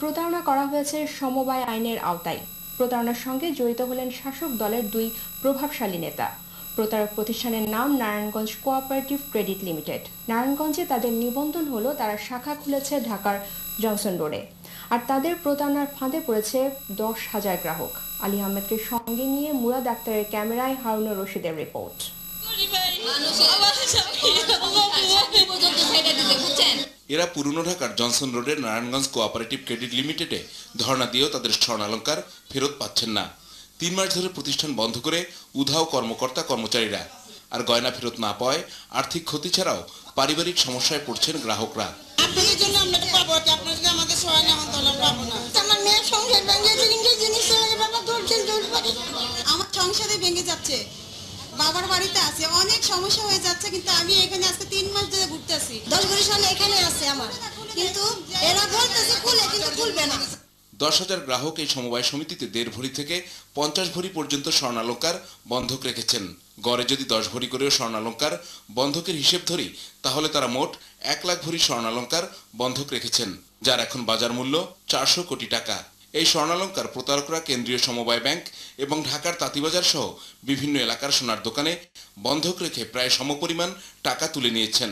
প্রতারণা করা হয়েছে সমবায় আইনের আওতায়। প্রতারণার সঙ্গে জড়িত হলেন শাসক দলের দুই প্রভাবশালী নেতা। প্রতারক প্রতিষ্ঠানের নাম নারায়ণগঞ্জ কোঅপারেটিভ ক্রেডিট লিমিটেড। নারায়ণগঞ্জে তাদের নিবন্ধন হলো, তারা শাখা খুলেছে ঢাকার জনসন রোডে। আর তাদের প্রতারণার ফাঁদে পড়েছে 10,000 গ্রাহক। আলী আহমেদকে সঙ্গে নিয়ে মুরাদ আক্তারের ক্যামেরায় হারুনুর রশিদের রিপোর্ট। এরা পুরনো ঢাকার জনসন রোডের নারায়ণগঞ্জ কোঅপারেটিভ ক্রেডিট লিমিটেডে ধর্ণা দিয়েও তাদের স্বর্ণালংকার ফেরত পাচ্ছেন না। 3 মাস ধরে প্রতিষ্ঠান বন্ধ করে উধাও কর্মকর্তা কর্মচারীরা। আর গয়না ফেরত না পাওয়ায় আর্থিক ক্ষতি ছাড়াও পারিবারিক সমস্যায় পড়ছেন গ্রাহকরা। আপনাদের জন্য আমরা পাবো, আপনারা যদি আমাদের সহায় না হন তাহলে আমরা পাবো না। আমার মেয়ের সংসার ভেঙে গেছে, জিনিস চলে গেছে, বাবা আমার সংসারে ভেঙে যাচ্ছে। বাবার বাড়িতে আছে, অনেক সমস্যা হয়ে যাচ্ছে, কিন্তু আমি এখানে আজকে 3 মাস ধরে ঘুরতেছি। 10 ভরি স্বর্ণ এখানে আছে আমার, কিন্তু এরা বলতেছে খুলে, কিন্তু খুলবে না। 10,000 গ্রাহক এই সমবায় সমিতিতে 1.5 ভরি থেকে 50 ভরি পর্যন্ত স্বর্ণালংকার বন্ধক রেখেছেন। গড়ে যদি 10 ভরি করেও স্বর্ণালংকার বন্ধকের হিসেব ধরি, তাহলে তারা মোট 1 লাখ ভরি স্বর্ণালংকার বন্ধক রেখেছেন, যার এখন বাজার মূল্য 400 কোটি টাকা। এই স্বর্ণালংকার প্রতারকরা কেন্দ্রীয় সমবায় ব্যাংক এবং ঢাকার তাঁতিবাজার সহ বিভিন্ন এলাকার সোনার দোকানে বন্ধক রেখে প্রায় সমপরিমাণ টাকা তুলে নিয়েছেন।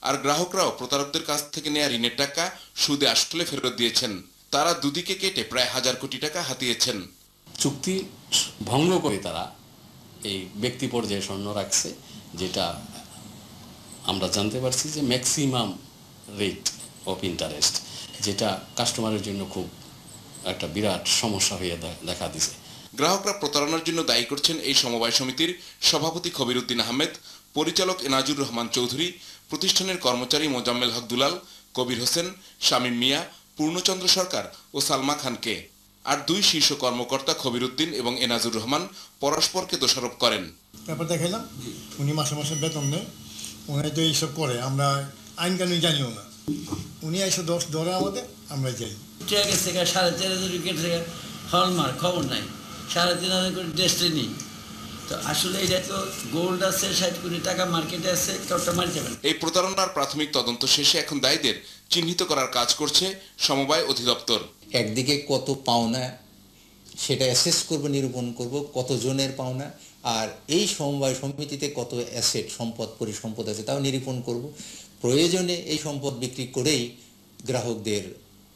আর গ্রাহকরাও প্রতারকদের কাছ থেকে নেওয়া ঋণের টাকা সুদে আসলে ফেরত দিয়েছেন। তারা দুদিকে কেটে প্রায় 1000 কোটি টাকা হাতিয়েছেন। চুক্তি ভঙ্গ করে তারা এই ব্যক্তি পর্যায়ে স্বর্ণ রাখছে, যেটা আমরা জানতে পারছি যে ম্যাক্সিমাম রেট অফ ইন্টারেস্ট, যেটা কাস্টমারের জন্য খুব একটা বিরাট সমস্যা হয়ে দেখা দিছে। গ্রাহকরা প্রতারণার জন্য দায়ী করছেন এই সমবায় সমিতির সভাপতি খবির উদ্দিন আহমেদ, পরিচালক এনাজুর রহমান চৌধুরী, প্রতিষ্ঠানের কর্মচারী মোজাম্মেল হক দুলাল, কবির হোসেন, শামীম মিয়া, পূর্ণচন্দ্র সরকার ও সালমা খানকে। আর দুই শীর্ষ কর্মকর্তা খবির উদ্দিন এবং এনাজুর রহমান পরস্পরকে দোষারোপ করেন। ব্যাপার দেখাইলাম, উনি মাসে মাসে বেতন নেয়, উনি তো এইসব করে, আমরা আইন কানুন জানিও না। উনি এসে দোষ ধরে আমাদের, আমরা যাই। 4,500 উইকেট থেকে হলমার্ক খবর নাই, 3,500 কোটি ডেস্টিনি। তো আসলে এটা তো গোল্ড আছে, 60 কোটি টাকা মার্কেটে আছে, কেউটা মারি যাবেন। এই প্রতারণার প্রাথমিক তদন্ত শেষে এখন দায়ীদের চিহ্নিত করার কাজ করছে সমবায় অধিদপ্তর। একদিকে কত পাওনা সেটা অ্যাসেস করব, নিরূপণ করব কতজনের পাওনা, আর এই সমবায় সমিতিতে কত অ্যাসেট সম্পদ পরিসম্পদ আছে তাও নিরূপণ করব। প্রয়োজনে এই সম্পদ বিক্রি করেই গ্রাহকদের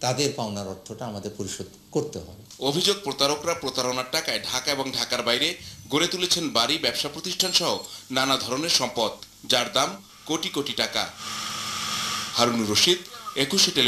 তাদের পাওনার অর্থটা আমাদের পরিশোধ করতে হবে। অভিযোগ, প্রতারকরা প্রতারণার টাকায় ঢাকা এবং ঢাকার বাইরে গড়ে তুলেছেন বাড়ি, ব্যবসা প্রতিষ্ঠান সহ নানা ধরনের সম্পদ, যার দাম কোটি কোটি টাকা। হারুনুর রশিদ, 21 টেলিভিশন।